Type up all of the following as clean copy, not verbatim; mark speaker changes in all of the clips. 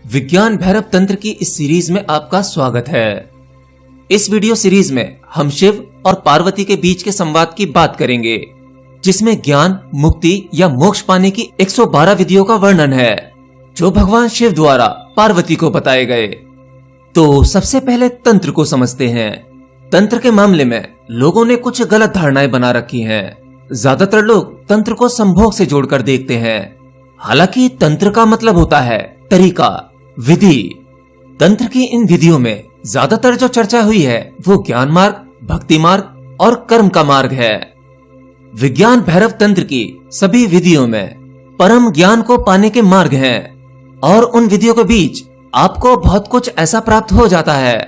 Speaker 1: विज्ञान भैरव तंत्र की इस सीरीज में आपका स्वागत है। इस वीडियो सीरीज में हम शिव और पार्वती के बीच के संवाद की बात करेंगे, जिसमें ज्ञान, मुक्ति या मोक्ष पाने की 112 विधियों का वर्णन है, जो भगवान शिव द्वारा पार्वती को बताए गए। तो सबसे पहले तंत्र को समझते हैं। तंत्र के मामले में लोगों ने कुछ गलत धारणाएं बना रखी हैं। ज्यादातर लोग तंत्र को संभोग से जोड़कर देखते हैं, हालांकि तंत्र का मतलब होता है तरीका, विधि। तंत्र की इन विधियों में ज्यादातर जो चर्चा हुई है वो ज्ञान मार्ग, भक्ति मार्ग और कर्म का मार्ग है। विज्ञान भैरव तंत्र की सभी विधियों में परम ज्ञान को पाने के मार्ग हैं, और उन विधियों के बीच आपको बहुत कुछ ऐसा प्राप्त हो जाता है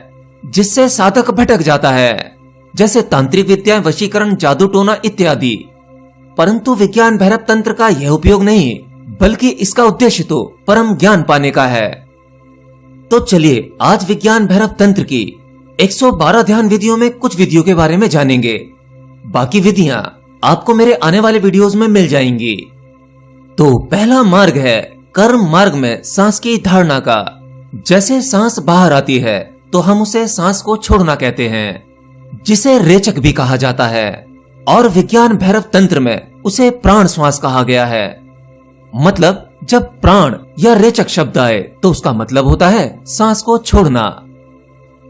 Speaker 1: जिससे साधक भटक जाता है, जैसे तांत्रिक विद्या, वशीकरण, जादू टोना इत्यादि। परंतु विज्ञान भैरव तंत्र का यह उपयोग नहीं, बल्कि इसका उद्देश्य तो परम ज्ञान पाने का है। तो चलिए आज विज्ञान भैरव तंत्र की 112 ध्यान विधियों में कुछ विधियों के बारे में जानेंगे। बाकी विधियां आपको मेरे आने वाले वीडियोस में मिल जाएंगी। तो पहला मार्ग है कर्म मार्ग में सांस की धारणा का। जैसे सांस बाहर आती है तो हम उसे सांस को छोड़ना कहते हैं, जिसे रेचक भी कहा जाता है, और विज्ञान भैरव तंत्र में उसे प्राण श्वास कहा गया है। मतलब जब प्राण या रेचक शब्द आए तो उसका मतलब होता है सांस को छोड़ना।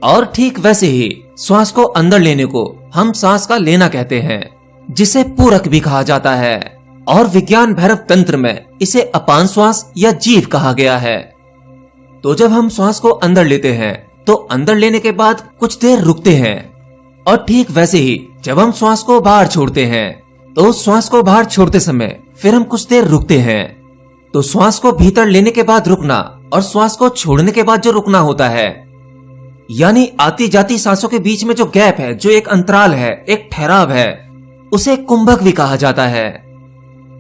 Speaker 1: और ठीक वैसे ही श्वास को अंदर लेने को हम सांस का लेना कहते हैं, जिसे पूरक भी कहा जाता है, और विज्ञान भैरव तंत्र में इसे अपान श्वास या जीव कहा गया है। तो जब हम श्वास को अंदर लेते हैं तो अंदर लेने के बाद कुछ देर रुकते हैं, और ठीक वैसे ही जब हम श्वास को बाहर छोड़ते हैं तो श्वास को बाहर छोड़ते समय फिर हम कुछ देर रुकते हैं। तो श्वास को भीतर लेने के बाद रुकना और श्वास को छोड़ने के बाद जो रुकना होता है, यानी आती जाती सांसों के बीच में जो गैप है, जो एक अंतराल है, एक ठहराव है, उसे कुंभक भी कहा जाता है।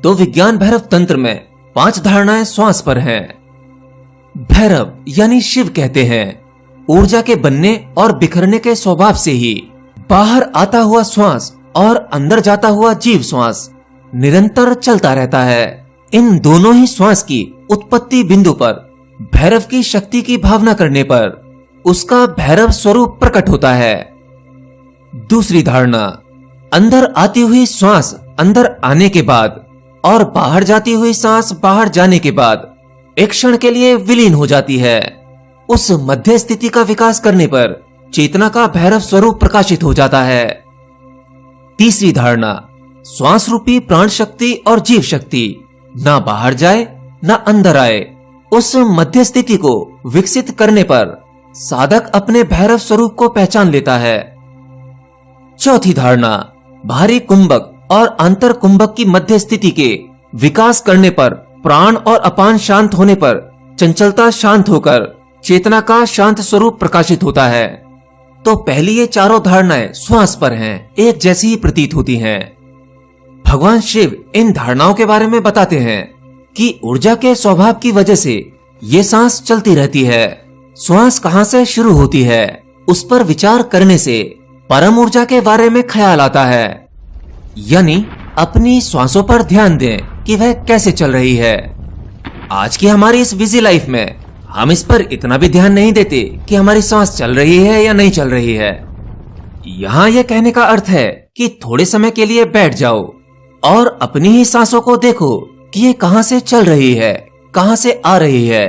Speaker 1: तो विज्ञान भैरव तंत्र में 5 धारणाएं श्वास पर हैं। भैरव यानी शिव कहते हैं ऊर्जा के बनने और बिखरने के स्वभाव से ही बाहर आता हुआ श्वास और अंदर जाता हुआ जीव श्वास निरंतर चलता रहता है। इन दोनों ही श्वास की उत्पत्ति बिंदु पर भैरव की शक्ति की भावना करने पर उसका भैरव स्वरूप प्रकट होता है। दूसरी धारणा, अंदर आती हुई श्वास अंदर आने के बाद और बाहर जाती हुई सांस बाहर जाने के बाद एक क्षण के लिए विलीन हो जाती है। उस मध्य स्थिति का विकास करने पर चेतना का भैरव स्वरूप प्रकाशित हो जाता है। तीसरी धारणा, श्वास रूपी प्राण शक्ति और जीव शक्ति ना बाहर जाए ना अंदर आए, उस मध्य स्थिति को विकसित करने पर साधक अपने भैरव स्वरूप को पहचान लेता है। चौथी धारणा, बाहरी कुंभक और अंतर कुंभक की मध्य स्थिति के विकास करने पर प्राण और अपान शांत होने पर चंचलता शांत होकर चेतना का शांत स्वरूप प्रकाशित होता है। तो पहली ये चारों धारणाएं श्वास पर हैं, एक जैसी ही प्रतीत होती हैं। भगवान शिव इन धारणाओं के बारे में बताते हैं कि ऊर्जा के स्वभाव की वजह से ये सांस चलती रहती है। श्वास कहाँ से शुरू होती है, उस पर विचार करने से परम ऊर्जा के बारे में ख्याल आता है। यानी अपनी श्वासों पर ध्यान दें कि वह कैसे चल रही है। आज की हमारी इस बिजी लाइफ में हम इस पर इतना भी ध्यान नहीं देते कि हमारी सांस चल रही है या नहीं चल रही है। यहाँ यह कहने का अर्थ है कि थोड़े समय के लिए बैठ जाओ और अपनी ही सांसों को देखो कि ये कहाँ से चल रही है, कहाँ से आ रही है।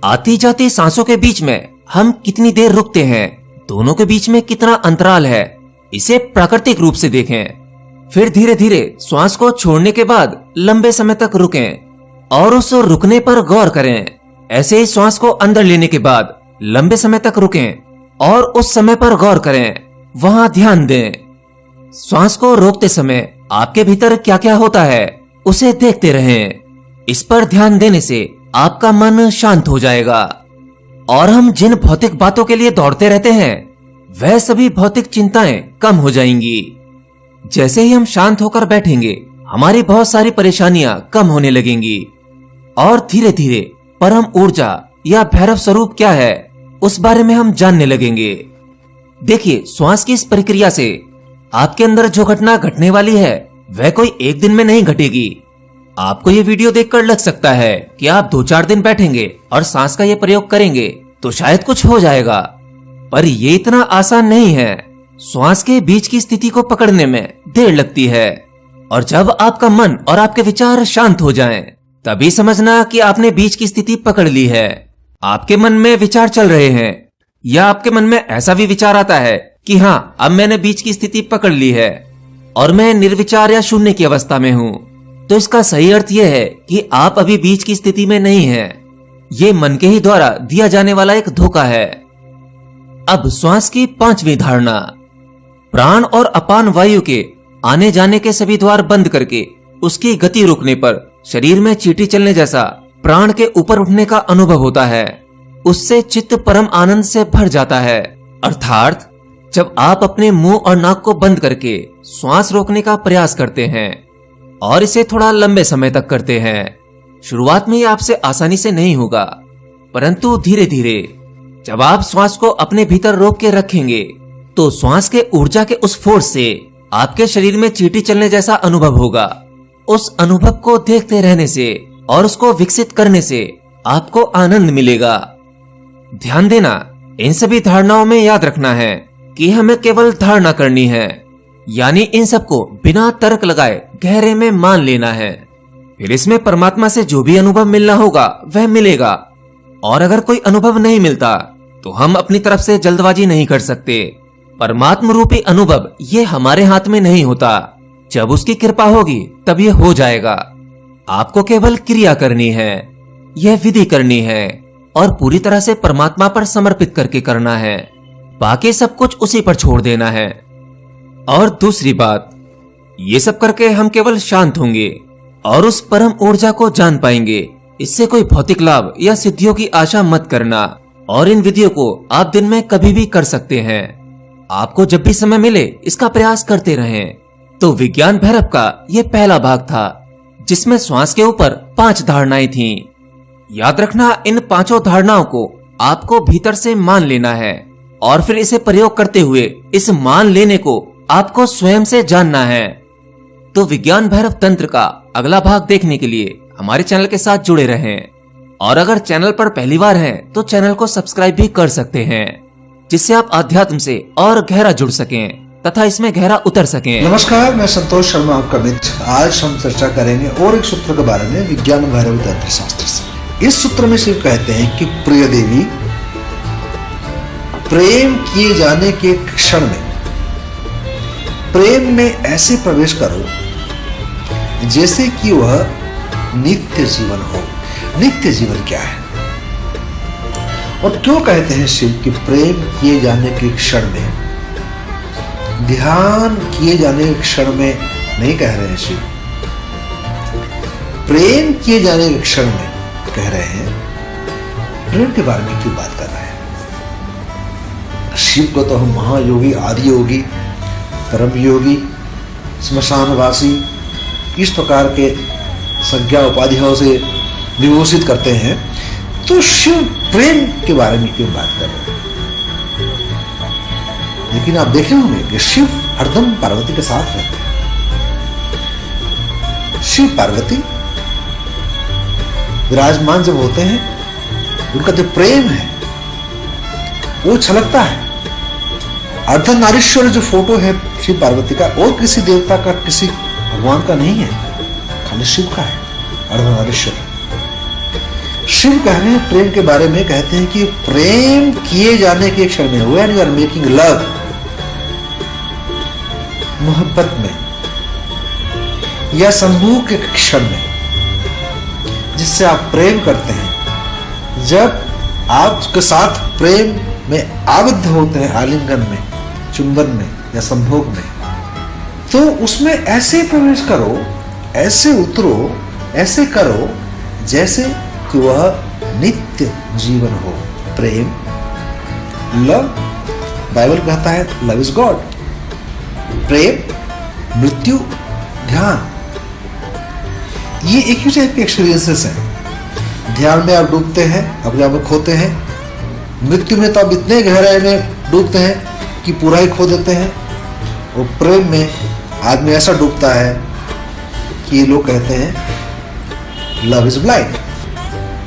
Speaker 1: आती जाती सांसों के बीच में हम कितनी देर रुकते हैं, दोनों के बीच में कितना अंतराल है, इसे प्राकृतिक रूप से देखें। फिर धीरे धीरे श्वास को छोड़ने के बाद लंबे समय तक रुकें और उस रुकने पर गौर करें। ऐसे ही श्वास को अंदर लेने के बाद लंबे समय तक रुकें और उस समय पर गौर करें, वहां ध्यान दें। श्वास को रोकते समय आपके भीतर क्या क्या होता है उसे देखते रहें। इस पर ध्यान देने से आपका मन शांत हो जाएगा, और हम जिन भौतिक बातों के लिए दौड़ते रहते हैं वह सभी भौतिक चिंताएं कम हो जाएंगी। जैसे ही हम शांत होकर बैठेंगे हमारी बहुत सारी परेशानियां कम होने लगेंगी, और धीरे धीरे परम ऊर्जा या भैरव स्वरूप क्या है उस बारे में हम जानने लगेंगे। देखिए, श्वास की इस प्रक्रिया से आपके अंदर जो घटना घटने वाली है वह कोई एक दिन में नहीं घटेगी। आपको ये वीडियो देखकर लग सकता है कि आप 2-4 दिन बैठेंगे और सांस का ये प्रयोग करेंगे तो शायद कुछ हो जाएगा, पर ये इतना आसान नहीं है। श्वास के बीच की स्थिति को पकड़ने में देर लगती है, और जब आपका मन और आपके विचार शांत हो जाएं, तभी समझना कि आपने बीच की स्थिति पकड़ ली है। आपके मन में विचार चल रहे हैं, या आपके मन में ऐसा भी विचार आता है कि हाँ, अब मैंने बीच की स्थिति पकड़ ली है और मैं निर्विचार या शून्य की अवस्था में हूँ, तो इसका सही अर्थ यह है कि आप अभी बीच की स्थिति में नहीं हैं। ये मन के ही द्वारा दिया जाने वाला एक धोखा है। अब श्वास की 5वीं धारणा। प्राण और अपान वायु के आने जाने के सभी द्वार बंद करके उसकी गति रोकने पर शरीर में चींटी चलने जैसा प्राण के ऊपर उठने का अनुभव होता है। उससे चित्त परम आनंद से भर जाता है। अर्थात जब आप अपने मुंह और नाक को बंद करके श्वास रोकने का प्रयास करते हैं और इसे थोड़ा लंबे समय तक करते हैं, शुरुआत में ये आपसे आसानी से नहीं होगा, परंतु धीरे धीरे जब आप श्वास को अपने भीतर रोक के रखेंगे तो श्वास के ऊर्जा के उस फोर्स से आपके शरीर में चींटी चलने जैसा अनुभव होगा। उस अनुभव को देखते रहने से और उसको विकसित करने से आपको आनंद मिलेगा। ध्यान देना, इन सभी धारणाओं में याद रखना है कि हमें केवल धारणा करनी है, यानी इन सबको बिना तर्क लगाए गहरे में मान लेना है। फिर इसमें परमात्मा से जो भी अनुभव मिलना होगा वह मिलेगा, और अगर कोई अनुभव नहीं मिलता तो हम अपनी तरफ से जल्दबाजी नहीं कर सकते। परमात्म रूपी अनुभव ये हमारे हाथ में नहीं होता, जब उसकी कृपा होगी तब ये हो जाएगा। आपको केवल क्रिया करनी है, यह विधि करनी है और पूरी तरह से परमात्मा पर समर्पित करके करना है। बाकी सब कुछ उसी पर छोड़ देना है। और दूसरी बात, ये सब करके हम केवल शांत होंगे और उस परम ऊर्जा को जान पाएंगे। इससे कोई भौतिक लाभ या सिद्धियों की आशा मत करना, और इन विधियों को आप दिन में कभी भी कर सकते हैं। आपको जब भी समय मिले इसका प्रयास करते रहें। तो विज्ञान भैरव का यह पहला भाग था, जिसमें श्वास के ऊपर 5 धारणाएं थीं। याद रखना, इन 5 धारणाओं को आपको भीतर से मान लेना है और फिर इसे प्रयोग करते हुए इस मान लेने को आपको स्वयं से जानना है। तो विज्ञान भैरव तंत्र का अगला भाग देखने के लिए हमारे चैनल के साथ जुड़े रहें, और अगर चैनल पर पहली बार हैं तो चैनल को सब्सक्राइब भी कर सकते हैं, जिससे आप अध्यात्म से और गहरा जुड़ सकें तथा इसमें गहरा उतर सकें।
Speaker 2: नमस्कार, मैं संतोष शर्मा, आपका मित्र। आज हम चर्चा करेंगे और एक सूत्र के बारे में, विज्ञान भैरव तंत्र शास्त्र से। इस सूत्र में सिर्फ कहते हैं कि प्रिय देवी, प्रेम किए जाने के क्षण में प्रेम में ऐसे प्रवेश करो जैसे कि वह नित्य जीवन हो। नित्य जीवन क्या है और क्यों कहते हैं शिव कि प्रेम किए जाने के क्षण में, ध्यान किए जाने के क्षण में नहीं कह रहे हैं शिव, प्रेम किए जाने के क्षण में कह रहे हैं। प्रेम के बारे में क्यों बात कर रहे हैं? शिव को तो हम महायोगी, आदि योगी, परम योगी, स्मशानवासी, इस प्रकार के संज्ञा उपाधियों से विभूषित करते हैं, तो शिव प्रेम के बारे में क्यों बात कर रहे हैं? लेकिन आप देखे होंगे कि शिव हरदम पार्वती के साथ रहते हैं। शिव पार्वती विराजमान जब होते हैं, उनका जो प्रेम है वो छलकता है। अर्धनारीश्वर जो फोटो है शिव पार्वती का, और किसी देवता का, किसी भगवान का नहीं है, खाली शिव का है, अर्धनारीश्वर। शिव कहते हैं प्रेम के बारे में, कहते हैं कि प्रेम किए जाने के क्षण में, when you are making love, मोहब्बत में या संभोग के क्षण में, जिससे आप प्रेम करते हैं, जब आप उसके साथ प्रेम में आबद्ध होते हैं, आलिंगन में, चुंबन में या संभोग में, तो उसमें ऐसे प्रवेश करो, ऐसे उतरो, ऐसे करो जैसे कि वह नित्य जीवन हो। प्रेम, लव, बाइबल कहता है लव इज गॉड। प्रेम, मृत्यु, ध्यान, ये एक ही टाइप के एक्सपीरियंसेस हैं। ध्यान में आप डूबते हैं, अपने आप में खोते हैं। मृत्यु में तो आप इतने गहराई में डूबते हैं कि पूरा ही खो देते हैं। और प्रेम में आदमी ऐसा डूबता है कि ये लोग कहते हैं लव इज ब्लाइंड।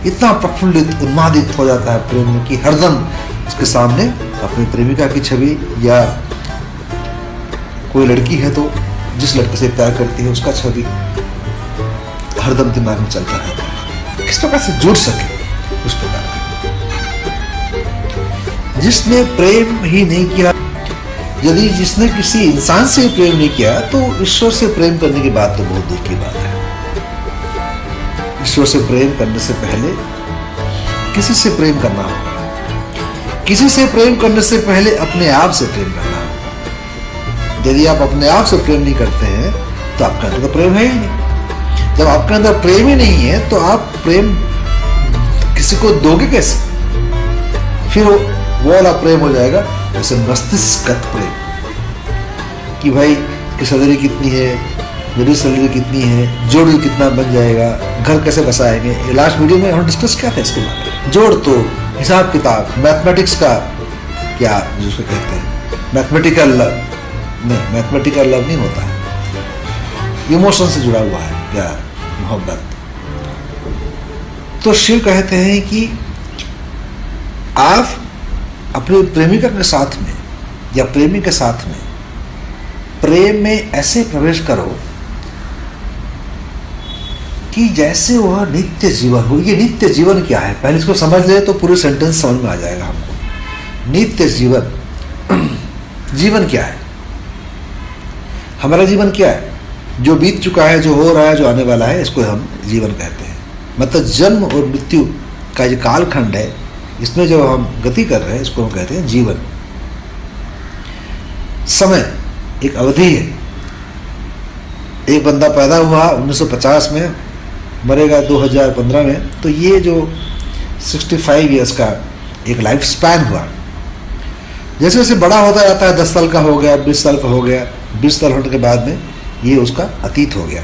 Speaker 2: इतना प्रफुल्लित उन्मादित हो जाता है प्रेम में कि हरदम उसके सामने अपनी प्रेमिका की छवि, या कोई लड़की है तो जिस लड़के से प्यार करती है उसका छवि हरदम दिमाग में चलता रहता है, किस प्रकार से जुड़ सके उस प्रकार। जिसने प्रेम ही नहीं किया, यदि जिसने किसी इंसान से प्रेम नहीं किया, तो ईश्वर से प्रेम करने की बात तो बहुत दूर की बात है। ईश्वर से प्रेम करने से पहले किसी से प्रेम करना होगा। किसी से प्रेम करने से पहले अपने आप से प्रेम करना होगा। यदि आप अपने आप से प्रेम नहीं करते हैं तो आपके अंदर तो प्रेम है ही नहीं। जब आपके अंदर प्रेम ही नहीं है तो आप प्रेम किसी को दोगे कैसे? फिर वो वाला प्रेम हो जाएगा जैसे मस्तिष्कगत प्रेम, कि भाई की सैलरी कितनी है, मेरी सैलरी कितनी है, जोड़ कितना बन जाएगा, घर कैसे बसाएंगे। लास्ट वीडियो में हम डिस्कस किया था इसके बारे में। जोड़ तो हिसाब किताब, मैथमेटिक्स का क्या जिसको कहते हैं मैथमेटिकल लव, नहीं मैथमेटिकल लव नहीं होता है, इमोशन से जुड़ा हुआ है प्यार मोहब्बत। तो शिव कहते हैं कि आप अपने प्रेमिका के साथ में या प्रेमी के साथ में प्रेम में ऐसे प्रवेश करो कि जैसे वह नित्य जीवन हो। ये नित्य जीवन क्या है, पहले इसको समझ ले तो पूरे सेंटेंस समझ में आ जाएगा हमको। नित्य जीवन, जीवन क्या है? हमारा जीवन क्या है? जो बीत चुका है, जो हो रहा है, जो आने वाला है, इसको हम जीवन कहते हैं। मतलब जन्म और मृत्यु का जो कालखंड है, इसमें जो हम गति कर रहे हैं, इसको हम कहते हैं जीवन। समय एक अवधि है। एक बंदा पैदा हुआ 1950 में, मरेगा 2015 में, तो ये जो 65 ईयर्स का एक लाइफ स्पैन हुआ। जैसे जैसे बड़ा होता जाता है, 10 साल का हो गया, 20 साल का हो गया, 20 साल होने के बाद में ये उसका अतीत हो गया,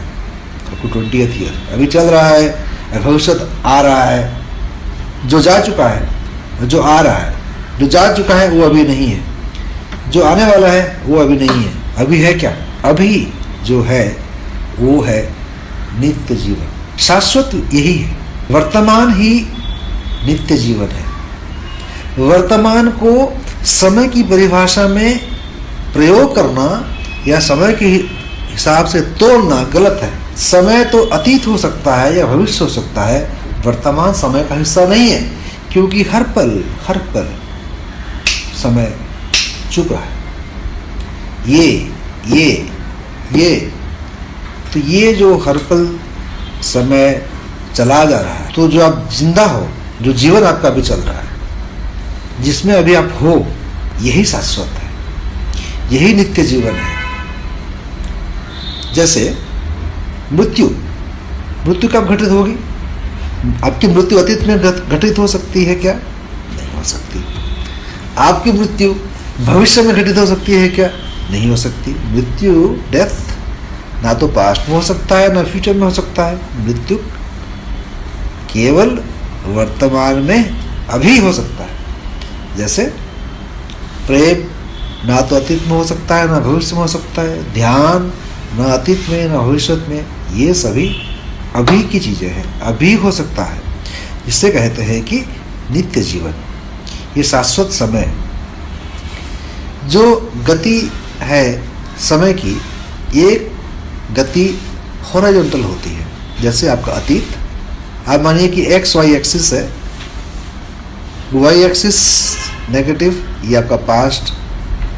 Speaker 2: आपको 20th ईयर अभी चल रहा है, भविष्य आ रहा है। जो जा चुका है, जो आ रहा है, जो जा चुका है वो अभी नहीं है, जो आने वाला है वो अभी नहीं है। अभी है क्या? अभी जो है वो है नित्य जीवन, शाश्वत यही है। वर्तमान ही नित्य जीवन है। वर्तमान को समय की परिभाषा में प्रयोग करना या समय के हिसाब से तोड़ना गलत है। समय तो अतीत हो सकता है या भविष्य हो सकता है, वर्तमान समय का हिस्सा नहीं है, क्योंकि हर पल समय चुप रहा है। तो ये जो हर पल समय चला जा रहा है, तो जो आप जिंदा हो, जो जीवन आपका अभी चल रहा है, जिसमें अभी आप हो, यही शाश्वत है, यही नित्य जीवन है। जैसे मृत्यु कब घटित होगी? आपकी मृत्यु अतीत में घटित हो सकती है क्या? नहीं हो सकती। आपकी मृत्यु भविष्य में घटित हो सकती है क्या? नहीं हो सकती। मृत्यु, डेथ, ना तो पास्ट में हो सकता है ना फ्यूचर में हो सकता है। मृत्यु केवल वर्तमान में अभी हो सकता है। जैसे प्रेम ना तो अतीत में हो सकता है ना भविष्य में हो सकता है। ध्यान ना अतीत में ना भविष्य में, ये सभी अभी की चीज़ें हैं, अभी हो सकता है। जिससे कहते हैं कि नित्य जीवन, ये शाश्वत समय, जो गति है समय की, एक गति हॉरिजॉन्टल होती है। जैसे आपका अतीत, आप मानिए कि एक्स वाई एक्सिस है, वाई एक्सिस नेगेटिव ये आपका पास्ट,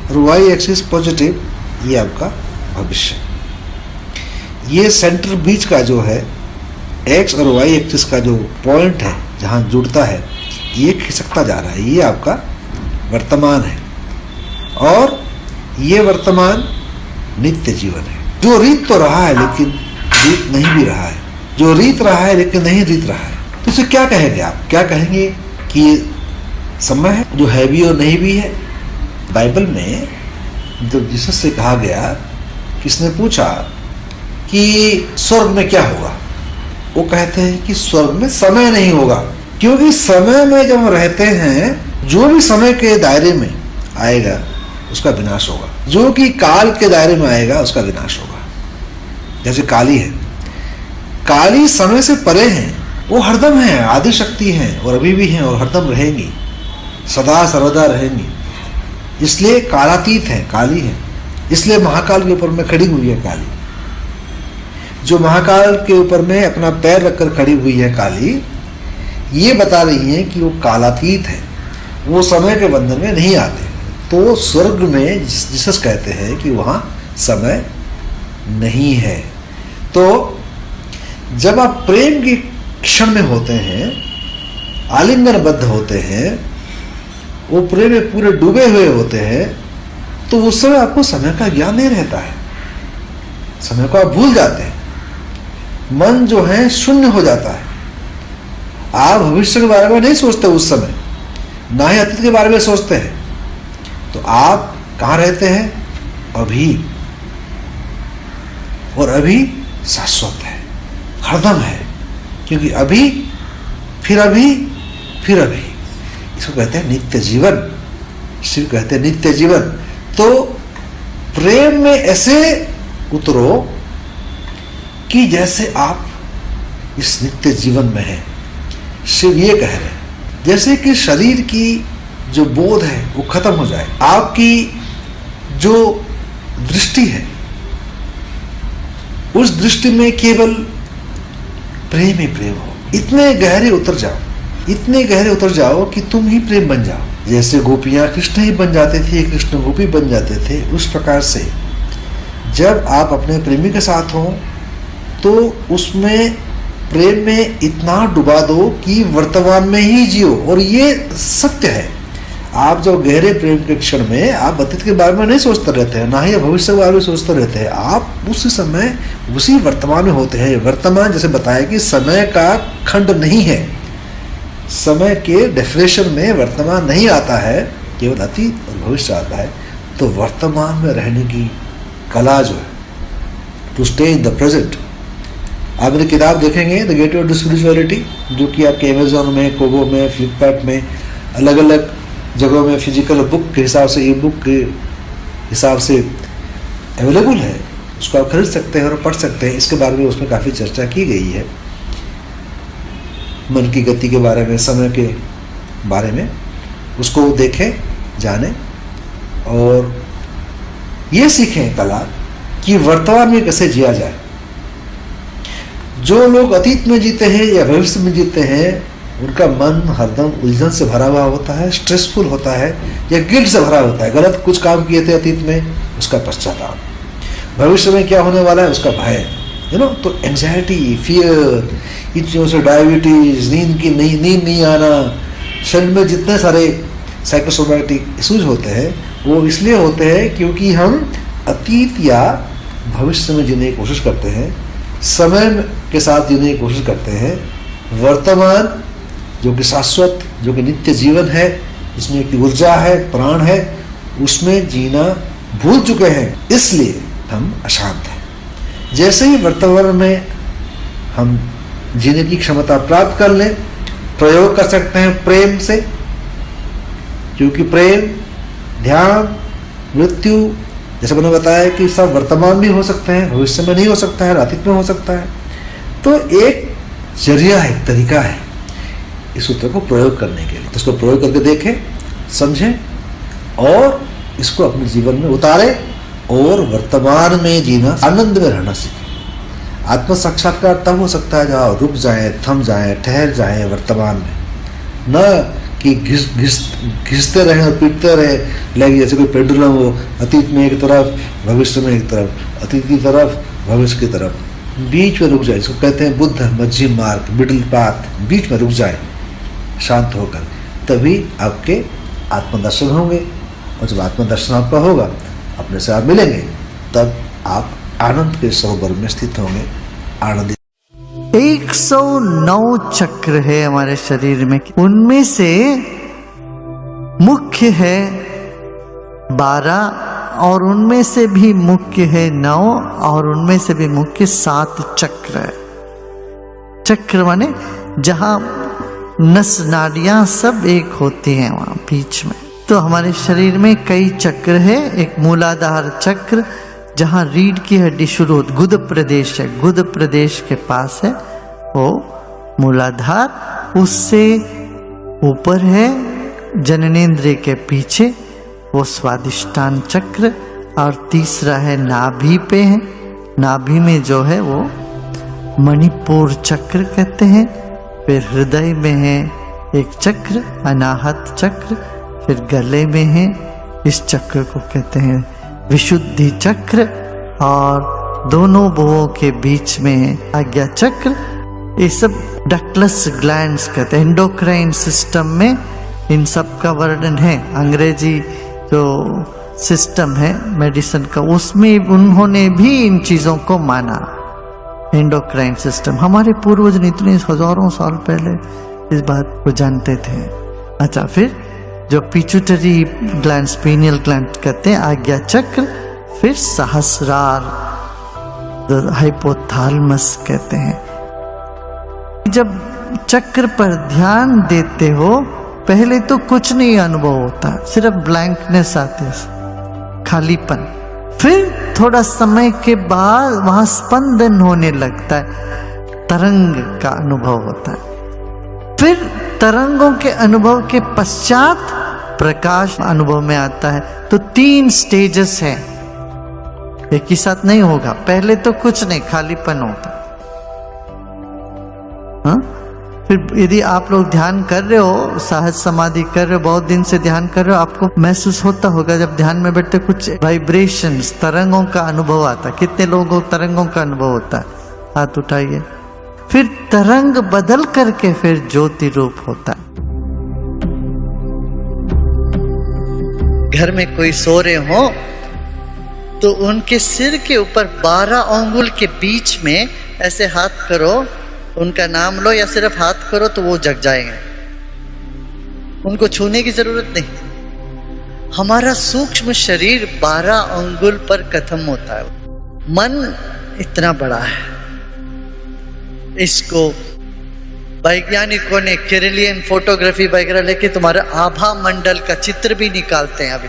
Speaker 2: और वाई एक्सिस पॉजिटिव ये आपका भविष्य। ये सेंटर बीच का जो है एक्स और वाई एक्सिस का जो पॉइंट है, जहाँ जुड़ता है, ये खिसकता जा रहा है, ये आपका वर्तमान है। और ये वर्तमान नित्य जीवन है। जो रीत तो रहा है लेकिन रीत नहीं भी रहा है, जो रीत रहा है लेकिन नहीं रीत रहा है, तो इसे क्या कहेंगे आप? क्या कहेंगे कि ये समय है जो है भी और नहीं भी है? बाइबल में जब जीसस से कहा गया, किसने पूछा कि स्वर्ग में क्या होगा, वो कहते हैं कि स्वर्ग में समय नहीं होगा, क्योंकि समय में जब हम रहते हैं, जो भी समय के दायरे में आएगा उसका विनाश होगा, जो कि काल के दायरे में आएगा उसका विनाश होगा। जैसे काली है, काली समय से परे हैं, वो हरदम है, आदि शक्ति है और अभी भी हैं और हरदम रहेंगी, सदा सर्वदा रहेंगी। इसलिए कालातीत है, काली है। इसलिए महाकाल के ऊपर में खड़ी हुई है काली। जो महाकाल के ऊपर में अपना पैर रखकर खड़ी हुई है काली, ये बता रही है कि वो कालातीत है, वो समय के बंधन में नहीं आते। तो स्वर्ग में जिसस कहते हैं कि वहाँ समय नहीं है। तो जब आप प्रेम के क्षण में होते हैं, आलिंगनबद्ध होते हैं, वो प्रेम में पूरे डूबे हुए होते हैं, तो उस समय आपको समय का ज्ञान नहीं रहता है, समय को आप भूल जाते हैं। मन जो है शून्य हो जाता है। आप भविष्य के बारे में नहीं सोचते उस समय, ना ही अतीत के बारे में सोचते हैं। तो आप कहाँ रहते हैं? अभी। और अभी शाश्वत है, हरदम है, क्योंकि अभी फिर अभी फिर अभी, इसको कहते हैं नित्य जीवन। शिव कहते हैं नित्य जीवन। तो प्रेम में ऐसे उतरो कि जैसे आप इस नित्य जीवन में हैं। शिव ये कह रहे हैं जैसे कि शरीर की जो बोध है वो खत्म हो जाए, आपकी जो दृष्टि है उस दृष्टि में केवल प्रेम ही प्रेम हो। इतने गहरे उतर जाओ, इतने गहरे उतर जाओ कि तुम ही प्रेम बन जाओ। जैसे गोपियां कृष्ण ही बन जाते थे, कृष्ण गोपी बन जाते थे, उस प्रकार से जब आप अपने प्रेमी के साथ हो तो उसमें प्रेम में इतना डुबा दो कि वर्तमान में ही जियो। और ये सत्य है। आप जो गहरे प्रेम के क्षण में आप अतीत के बारे में नहीं सोचते रहते हैं, ना ही भविष्य के बारे में सोचते रहते हैं। आप उस समय उसी वर्तमान में होते हैं। वर्तमान जैसे बताया कि समय का खंड नहीं है, समय के डेफिनेशन में वर्तमान नहीं आता है, केवल अतीत और भविष्य आता है। तो वर्तमान में रहने की कला जो है, to stay in the present. आप मेरी किताब देखेंगे द गेटवे टू स्पिरिचुअलिटी, जो कि आपके अमेजोन में, कोबो में, फ्लिपकार्ट में, अलग अलग जगहों में फिजिकल बुक के हिसाब से, ई बुक के हिसाब से अवेलेबल है। उसको आप खरीद सकते हैं और पढ़ सकते हैं। इसके बारे में उसमें काफ़ी चर्चा की गई है, मन की गति के बारे में, समय के बारे में। उसको देखें, जानें और ये सीखें कला कि वर्तमान में कैसे जिया जाए। जो लोग अतीत में जीते हैं या भविष्य में जीते हैं, उनका मन हरदम उलझन से भरा हुआ होता है, स्ट्रेसफुल होता है या गिल्ट से भरा होता है। गलत कुछ काम किए थे अतीत में, उसका पश्चाताप। भविष्य में क्या होने वाला है, उसका भय, तो एंजाइटी, फियर, इन चीज़ों से डायबिटीज, नींद नहीं आना, शरीर में जितने सारे साइकोसोमैटिक इश्यूज होते हैं वो इसलिए होते हैं क्योंकि हम अतीत या भविष्य में जीने की कोशिश करते हैं, समय के साथ जीने की कोशिश करते हैं। वर्तमान जो कि शाश्वत, जो कि नित्य जीवन है, जिसमें की ऊर्जा है, प्राण है, उसमें जीना भूल चुके हैं, इसलिए हम अशांत हैं। जैसे ही वर्तमान में हम जीने की क्षमता प्राप्त कर लें, प्रयोग कर सकते हैं प्रेम से, क्योंकि प्रेम, ध्यान, मृत्यु, जैसे मैंने बताया कि सब वर्तमान में हो सकते हैं, भविष्य में नहीं हो सकता है, अतीत में हो सकता है। तो एक जरिया है, एक तरीका है इस सूत्र को प्रयोग करने के लिए। तो इसको प्रयोग करके देखें, समझें और इसको अपने जीवन में उतारें और वर्तमान में जीना, आनंद में रहना सीखें। आत्म साक्षात्कार तब हो सकता है जब आप रुक जाएं, थम जाएं, ठहर जाएं वर्तमान में, न कि घिसते रहें और पीटते रहें, लाइक जैसे कोई पेंडुलम हो, अतीत में एक तरफ, भविष्य में एक तरफ, अतीत की तरफ, भविष्य की तरफ। बीच में रुक जाए, इसको कहते हैं बुद्ध मध्यम मार्ग, मिडिल पाथ। बीच में रुक जाए शांत होकर, तभी आपके आत्मदर्शन होंगे। और जब आत्मदर्शन आपका होगा, अपने से आप मिलेंगे, तब आप आनंद के सरोवर में स्थित होंगे, आनंदित।
Speaker 3: 109 चक्र है हमारे शरीर में, उनमें से मुख्य है 12 और उनमें से भी मुख्य है 9 और उनमें से भी मुख्य 7 चक्र है। चक्र माने जहां नस नाड़ियां सब एक होती हैं, वहां बीच में। तो हमारे शरीर में कई चक्र है। एक मूलाधार चक्र जहाँ रीढ़ की हड्डी शुरू होती, गुद प्रदेश है, गुद प्रदेश के पास है वो मूलाधार, उससे ऊपर है जननेंद्रिय के पीछे वो स्वादिष्टान चक्र, और तीसरा है नाभि पे है, नाभि में जो है वो मणिपुर चक्र कहते हैं। फिर हृदय में है एक चक्र अनाहत चक्र, फिर गले में है, इस चक्र को कहते हैं विशुद्धि चक्र, और दोनों भुवों के बीच में है आज्ञा चक्र। ये सब डक्टलेस ग्लैंड्स कहते हैं। एंडोक्राइन सिस्टम में इन सब का वर्णन है, अंग्रेजी जो सिस्टम है मेडिसिन का, उसमें उन्होंने भी इन चीजों को माना। एंडोक्राइन सिस्टम, हमारे पूर्वज ने इतने हजारों साल पहले इस बात को जानते थे। अच्छा, फिर जो पिट्यूटरी ग्लैंड, पीनियल ग्लैंड कहते हैं आज्ञा चक्र, फिर सहस्रार, हाइपोथैलेमस कहते हैं। जब चक्र पर ध्यान देते हो पहले तो कुछ नहीं अनुभव होता, सिर्फ ब्लैंकनेस आती है, खालीपन। फिर थोड़ा समय के बाद वहां स्पंदन होने लगता है, तरंग का अनुभव होता है। फिर तरंगों के अनुभव के पश्चात प्रकाश अनुभव में आता है। तो 3 स्टेजेस हैं, एक ही साथ नहीं होगा। पहले तो कुछ नहीं, खालीपन होता। हाँ? फिर यदि आप लोग ध्यान कर रहे हो, सहज समाधि कर रहे हो, बहुत दिन से ध्यान कर रहे हो, आपको महसूस होता होगा जब ध्यान में बैठते कुछ वाइब्रेशंस, तरंगों का अनुभव आता है। कितने लोगों को तरंगों का अनुभव होता है? हाथ उठाइए। फिर तरंग बदल करके फिर ज्योति रूप होता है। घर में कोई सो रहे हो तो उनके सिर के ऊपर 12 अंगुल के बीच में ऐसे हाथ करो, उनका नाम लो या सिर्फ हाथ करो तो वो जग जाएंगे, उनको छूने की जरूरत नहीं। हमारा सूक्ष्म शरीर 12 अंगुल पर खत्म होता है। मन इतना बड़ा है, इसको वैज्ञानिकों ने कैरेलियन फोटोग्राफी वगैरह लेके तुम्हारा आभा मंडल का चित्र भी निकालते हैं अभी,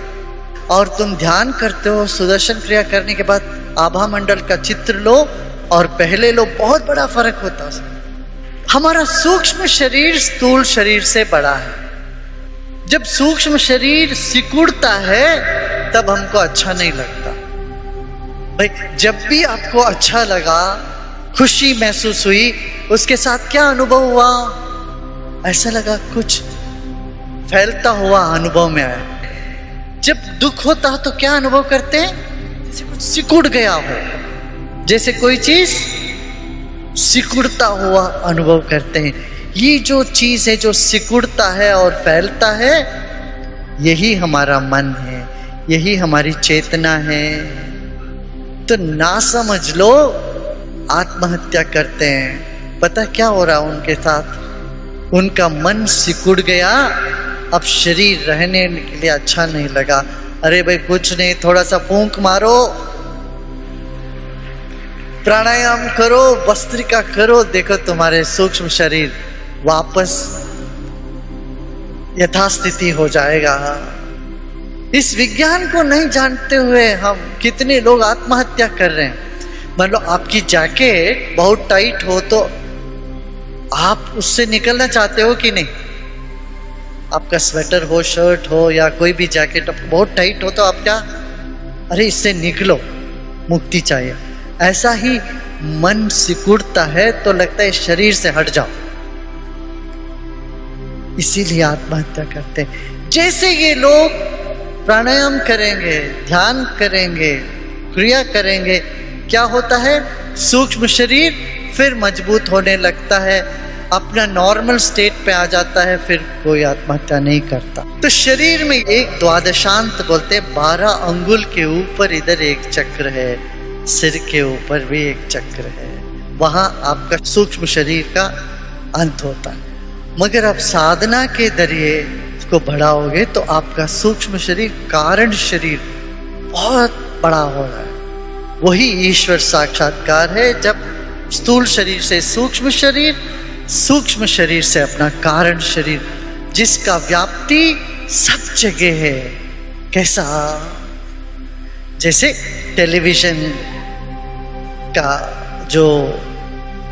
Speaker 3: और तुम ध्यान करते हो, सुदर्शन क्रिया करने के बाद आभा मंडल का चित्र लो और पहले लो, बहुत बड़ा फर्क होता है। हमारा सूक्ष्म शरीर स्थूल शरीर से बड़ा है। जब सूक्ष्म शरीर सिकुड़ता है तब हमको अच्छा नहीं लगता। भाई, जब भी आपको अच्छा लगा, खुशी महसूस हुई, उसके साथ क्या अनुभव हुआ? ऐसा लगा कुछ फैलता हुआ अनुभव में आया। जब दुख होता है तो क्या अनुभव करते हैं? जैसे कुछ सिकुड़ गया हो, जैसे कोई चीज सिकुड़ता हुआ अनुभव करते हैं। ये जो चीज है जो सिकुड़ता है और फैलता है, यही हमारा मन है, यही हमारी चेतना है। तो ना समझ लो आत्महत्या करते हैं। पता क्या हो रहा उनके साथ? उनका मन सिकुड़ गया, अब शरीर रहने के लिए अच्छा नहीं लगा। अरे भाई कुछ नहीं, थोड़ा सा फूंक मारो, प्राणायाम करो, भस्त्रिका करो, देखो तुम्हारे सूक्ष्म शरीर वापस यथास्थिति हो जाएगा। इस विज्ञान को नहीं जानते हुए हम कितने लोग आत्महत्या कर रहे हैं। मान लो आपकी जैकेट बहुत टाइट हो तो आप उससे निकलना चाहते हो कि नहीं? आपका स्वेटर हो, शर्ट हो या कोई भी जैकेट बहुत टाइट हो तो आप क्या, अरे इससे निकलो, मुक्ति चाहिए। ऐसा ही मन सिकुड़ता है तो लगता है शरीर से हट जाओ, इसीलिए आत्महत्या करते हैं। जैसे ये लोग प्राणायाम करेंगे, ध्यान करेंगे, क्रिया करेंगे, क्या होता है? सूक्ष्म शरीर फिर मजबूत होने लगता है, अपना नॉर्मल स्टेट पे आ जाता है, फिर कोई आत्महत्या नहीं करता। तो शरीर में एक द्वादशांत बोलते हैं, 12 अंगुल के ऊपर इधर एक चक्र है, सिर के ऊपर भी एक चक्र है, वहां आपका सूक्ष्म शरीर का अंत होता है। मगर आप साधना के जरिए इसको बढ़ाओगे तो आपका सूक्ष्म शरीर, कारण शरीर बहुत बड़ा हो रहा है। वही ईश्वर साक्षात्कार है, जब स्थूल शरीर से सूक्ष्म शरीर, सूक्ष्म शरीर से अपना कारण शरीर, जिसका व्याप्ति सब जगह है। कैसा? जैसे टेलीविजन का जो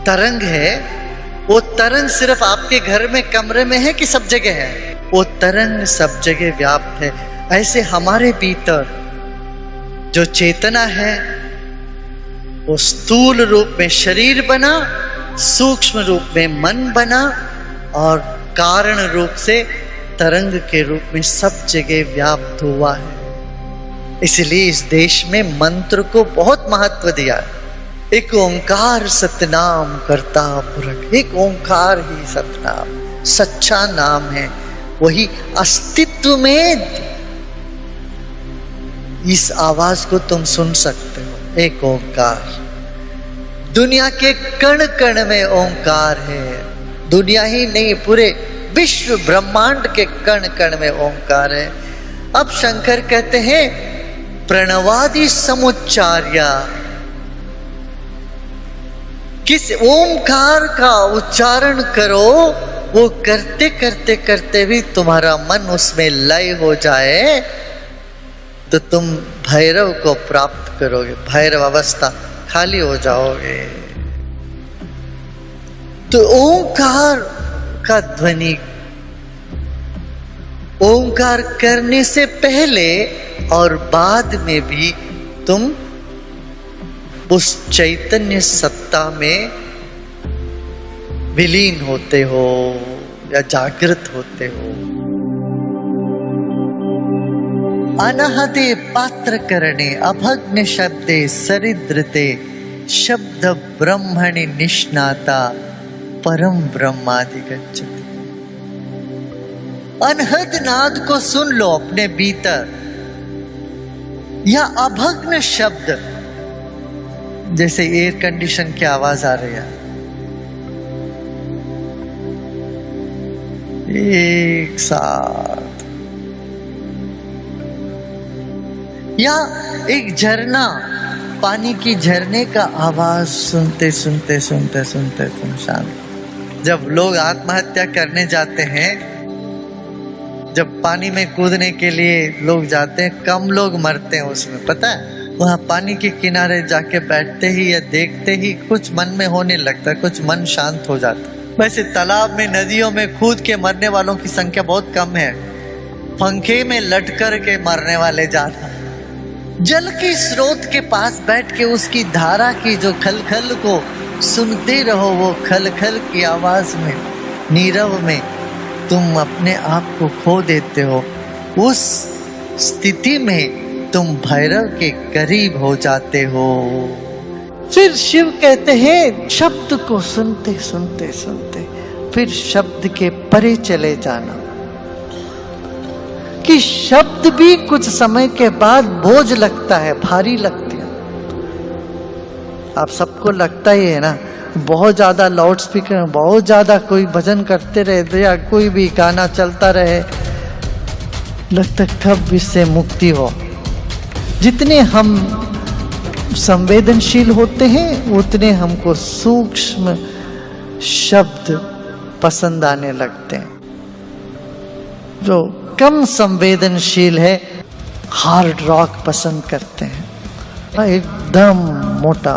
Speaker 3: तरंग है, वो तरंग सिर्फ आपके घर में कमरे में है कि सब जगह है? वो तरंग सब जगह व्याप्त है। ऐसे हमारे भीतर जो चेतना है वो स्थूल रूप में शरीर बना, सूक्ष्म रूप में मन बना और कारण रूप से तरंग के रूप में सब जगह व्याप्त हुआ है। इसलिए इस देश में मंत्र को बहुत महत्व दिया है। एक ओंकार सतनाम करता पुरख, एक ओंकार ही सतनाम सच्चा नाम है, वही अस्तित्व में इस आवाज को तुम सुन सकते हो। एक ओंकार, दुनिया के कण कण में ओंकार है। दुनिया ही नहीं, पूरे विश्व ब्रह्मांड के कण कण में ओंकार है। अब शंकर कहते हैं प्रणवादि समुच्चार्या, किस ओंकार का उच्चारण करो, वो करते करते करते भी तुम्हारा मन उसमें लय हो जाए तो तुम भैरव को प्राप्त करोगे, भैरव अवस्था, खाली हो जाओगे। तो ओंकार का ध्वनि, ओंकार करने से पहले और बाद में भी तुम उस चैतन्य सत्ता में विलीन होते हो या जागृत होते हो। अनहदे पात्र करणे अभग्न शब्दे सरिद्रते शब्द ब्रह्मणि निष्णाता परम ब्रह्माधिगच्छति। अनहद नाद को सुन लो अपने भीतर, या अभग्न शब्द, जैसे एयर कंडीशन की आवाज आ रही है, एक साथ, या एक झरना, पानी की झरने का आवाज सुनते सुनते सुनते सुनते तुम शांत। जब लोग आत्महत्या करने जाते हैं, जब पानी में कूदने के लिए लोग जाते हैं, कम लोग मरते हैं उसमें, पता है? वहां पानी के किनारे जाके बैठते ही या देखते ही कुछ मन में होने लगता है, कुछ मन शांत हो जाता है। वैसे तालाब में, नदियों में कूद के मरने वालों की संख्या बहुत कम है, पंखे में लटकर के मरने वाले ज्यादा। जल के स्रोत के पास बैठ के उसकी धारा की जो खलखल को सुनते रहो, वो खलखल की आवाज में, नीरव में तुम अपने आप को खो देते हो। उस स्थिति में तुम भैरव के करीब हो जाते हो। फिर शिव कहते हैं शब्द को सुनते सुनते सुनते फिर शब्द के परे चले जाना, कि शब्द भी कुछ समय के बाद बोझ लगता है, भारी लगती है। आप सबको लगता ही है ना, बहुत ज्यादा लाउड स्पीकर, बहुत ज्यादा कोई भजन करते रहे या कोई भी गाना चलता रहे, लगता कब इससे मुक्ति हो। जितने हम संवेदनशील होते हैं उतने हमको सूक्ष्म शब्द पसंद आने लगते हैं। जो कम संवेदनशील है हार्ड रॉक पसंद करते हैं, एकदम मोटा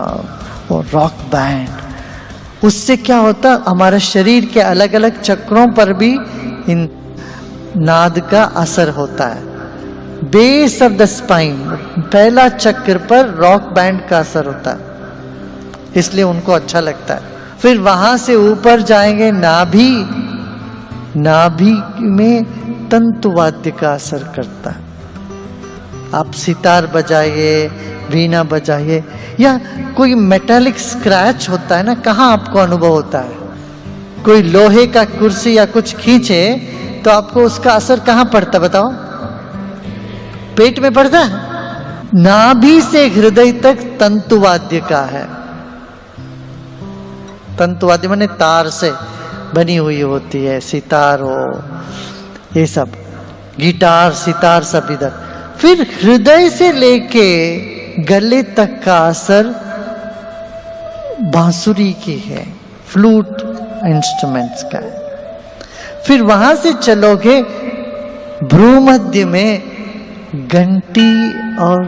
Speaker 3: और रॉक बैंड। उससे क्या होता, हमारे शरीर के अलग अलग चक्रों पर भी इन नाद का असर होता है। बेस ऑफ द स्पाइन, पहला चक्र पर रॉक बैंड का असर होता है, इसलिए उनको अच्छा लगता है। फिर वहां से ऊपर जाएंगे, नाभि, नाभि में तंतुवाद्य का असर करता है। आप सितार बजाइए, वीणा बजाइए, या कोई मेटालिक स्क्रैच होता है ना, कहाँ आपको अनुभव होता है? कोई लोहे का कुर्सी या कुछ खींचे तो आपको उसका असर कहाँ पड़ता, बताओ? पेट में पड़ता है। नाभि से हृदय तक तंतुवाद्य का है। तंतुवाद्य माने तार से बनी हुई होती है, सितार हो, ये सब, गिटार, सितार सब इधर। फिर हृदय से लेके गले तक का असर बांसुरी की है, फ्लूट इंस्ट्रूमेंट्स का है। फिर वहां से चलोगे भ्रूमध्य में घंटी और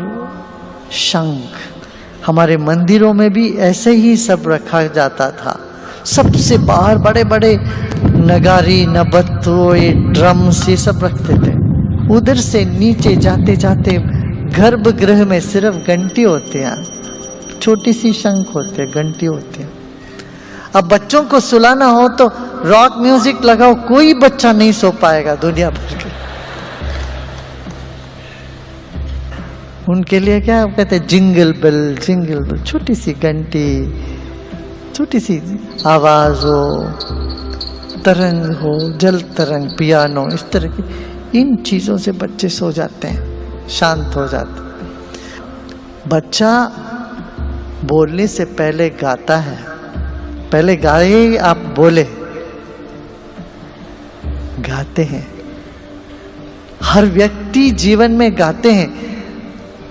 Speaker 3: शंख। हमारे मंदिरों में भी ऐसे ही सब रखा जाता था। सबसे बाहर बड़े बड़े नगारी, नबत्तों, ड्रम्स ये सब रखते थे। उधर से नीचे जाते जाते गर्भगृह में सिर्फ घंटी होते हैं, छोटी सी शंख होते हैं, घंटी होती है। अब बच्चों को सुलाना हो तो रॉक म्यूजिक लगाओ, कोई बच्चा नहीं सो पाएगा दुनिया भर के। उनके लिए क्या कहते हैं, जिंगल बेल, जिंगल बेल, छोटी सी घंटी, छोटी सी आवाज हो, तरंग हो, जल तरंग, पियानो, इस तरह की इन चीजों से बच्चे सो जाते हैं, शांत हो जाते हैं। बच्चा बोलने से पहले गाता है, पहले गाए आप बोले, गाते हैं। हर व्यक्ति जीवन में गाते हैं,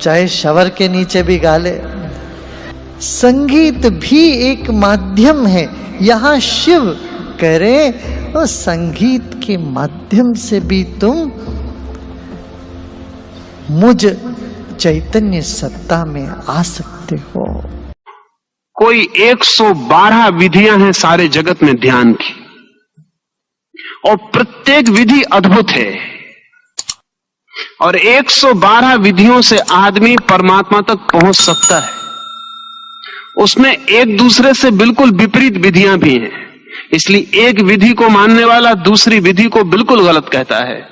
Speaker 3: चाहे शवर के नीचे भी गा ले। संगीत भी एक माध्यम है। यहां शिव कह रहे और संगीत के माध्यम से भी तुम मुझ चैतन्य सत्ता में आ सकते हो।
Speaker 4: कोई 112 विधियां हैं सारे जगत में ध्यान की, और प्रत्येक विधि अद्भुत है। और 112 विधियों से आदमी परमात्मा तक पहुंच सकता है। उसमें एक दूसरे से बिल्कुल विपरीत विधियां भी हैं, इसलिए एक विधि को मानने वाला दूसरी विधि को बिल्कुल गलत कहता है।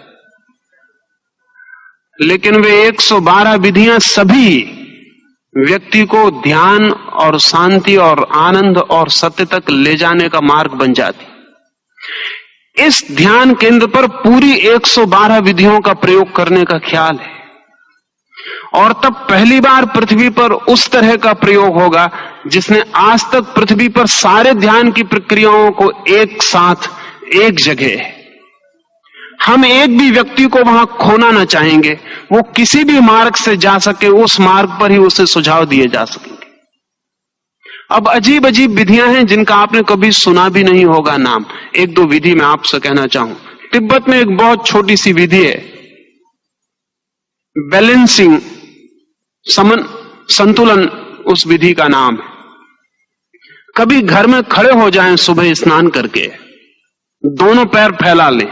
Speaker 4: लेकिन वे 112 विधियां सभी व्यक्ति को ध्यान और शांति और आनंद और सत्य तक ले जाने का मार्ग बन जाती। इस ध्यान केंद्र पर पूरी 112 विधियों का प्रयोग करने का ख्याल है, और तब पहली बार पृथ्वी पर उस तरह का प्रयोग होगा जिसने आज तक पृथ्वी पर सारे ध्यान की प्रक्रियाओं को एक साथ एक जगह, हम एक भी व्यक्ति को वहां खोना ना चाहेंगे। वो किसी भी मार्ग से जा सके, उस मार्ग पर ही उसे सुझाव दिए जा सकेंगे। अब अजीब अजीब विधियां हैं जिनका आपने कभी सुना भी नहीं होगा नाम। एक दो विधि मैं आपसे कहना चाहूं। तिब्बत में एक बहुत छोटी सी विधि है, बैलेंसिंग, संतुलन उस विधि का नाम है। कभी घर में खड़े हो जाएं सुबह स्नान करके, दोनों पैर फैला लें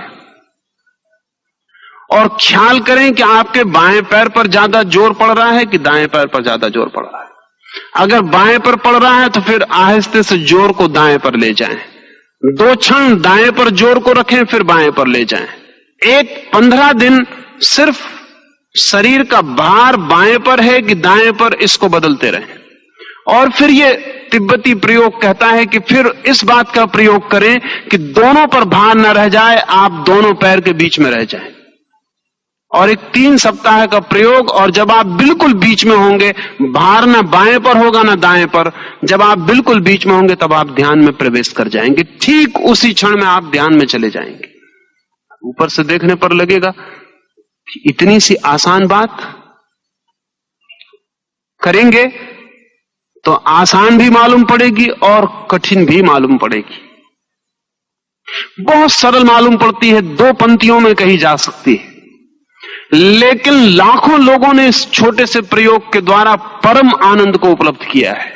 Speaker 4: और ख्याल करें कि आपके बाएं पैर पर ज्यादा जोर पड़ रहा है कि दाएं पैर पर ज्यादा जोर पड़ रहा है। अगर बाएं पर पड़ रहा है तो फिर आहिस्ते से जोर को दाएं पर ले जाएं। 2 क्षण दाएं पर जोर को रखें, फिर बाएं पर ले जाएं। 15 दिन सिर्फ शरीर का भार बाएं पर है कि दाएं पर, इसको बदलते रहें। और फिर ये तिब्बती प्रयोग कहता है कि फिर इस बात का प्रयोग करें कि दोनों पर भार न रह जाए, आप दोनों पैर के बीच में रह जाएं। और एक 3 सप्ताह का प्रयोग, और जब आप बिल्कुल बीच में होंगे, भार ना बाएं पर होगा ना दाएं पर, जब आप बिल्कुल बीच में होंगे तब आप ध्यान में प्रवेश कर जाएंगे। ठीक उसी क्षण में आप ध्यान में चले जाएंगे। ऊपर से देखने पर लगेगा कि इतनी सी आसान बात, करेंगे तो आसान भी मालूम पड़ेगी और कठिन भी मालूम पड़ेगी। बहुत सरल मालूम पड़ती है, 2 पंक्तियों में कही जा सकती है, लेकिन लाखों लोगों ने इस छोटे से प्रयोग के द्वारा परम आनंद को उपलब्ध किया है।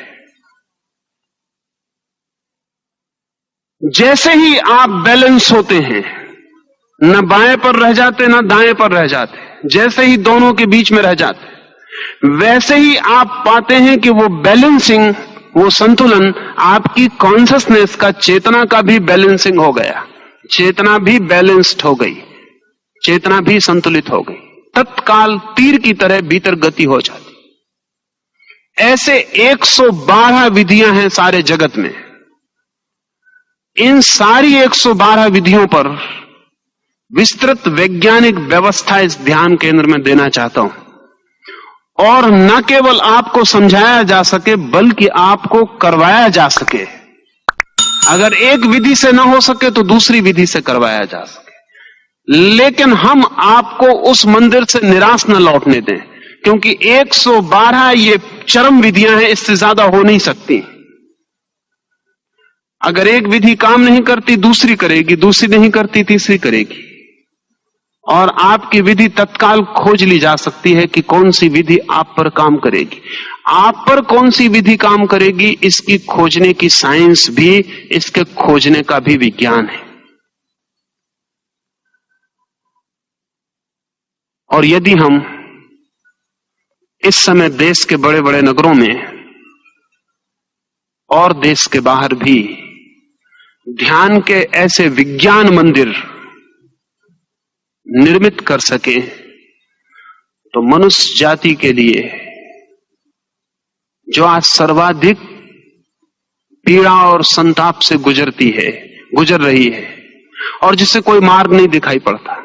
Speaker 4: जैसे ही आप बैलेंस होते हैं, न बाएं पर रह जाते न दाएं पर रह जाते, जैसे ही दोनों के बीच में रह जाते, वैसे ही आप पाते हैं कि वो बैलेंसिंग, वो संतुलन आपकी कॉन्शसनेस का, चेतना का भी बैलेंसिंग हो गया। चेतना भी बैलेंस्ड हो गई, चेतना भी संतुलित हो गई। तत्काल तीर की तरह भीतर गति हो जाती। ऐसे 112 विधियां हैं सारे जगत में। इन सारी 112 विधियों पर विस्तृत वैज्ञानिक व्यवस्था इस ध्यान केंद्र में देना चाहता हूं, और न केवल आपको समझाया जा सके बल्कि आपको करवाया जा सके। अगर एक विधि से न हो सके तो दूसरी विधि से करवाया जा सके, लेकिन हम आपको उस मंदिर से निराश न लौटने दें, क्योंकि 112 ये चरम विधियां हैं, इससे ज्यादा हो नहीं सकती। अगर एक विधि काम नहीं करती दूसरी करेगी, दूसरी नहीं करती तीसरी करेगी, और आपकी विधि तत्काल खोज ली जा सकती है कि कौन सी विधि आप पर काम करेगी। आप पर कौन सी विधि काम करेगी, इसकी खोजने की साइंस भी, इसके खोजने का भी विज्ञान है। और यदि हम इस समय देश के बड़े बड़े नगरों में और देश के बाहर भी ध्यान के ऐसे विज्ञान मंदिर निर्मित कर सके, तो मनुष्य जाति के लिए, जो आज सर्वाधिक पीड़ा और संताप से गुजर रही है, और जिसे कोई मार्ग नहीं दिखाई पड़ता,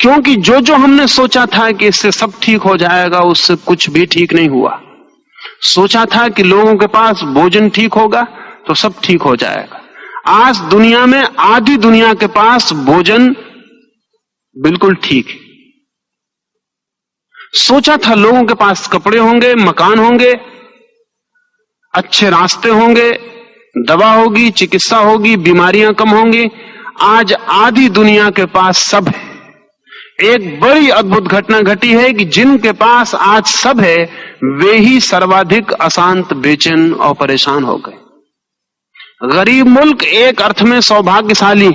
Speaker 4: क्योंकि जो हमने सोचा था कि इससे सब ठीक हो जाएगा, उससे कुछ भी ठीक नहीं हुआ। सोचा था कि लोगों के पास भोजन ठीक होगा तो सब ठीक हो जाएगा। आज दुनिया में आधी दुनिया के पास भोजन बिल्कुल ठीक है। सोचा था लोगों के पास कपड़े होंगे, मकान होंगे, अच्छे रास्ते होंगे, दवा होगी, चिकित्सा होगी, बीमारियां कम होंगी। आज आधी दुनिया के पास सब है। एक बड़ी अद्भुत घटना घटी है कि जिनके पास आज सब है, वे ही सर्वाधिक अशांत, बेचैन और परेशान हो गए। गरीब मुल्क एक अर्थ में सौभाग्यशाली,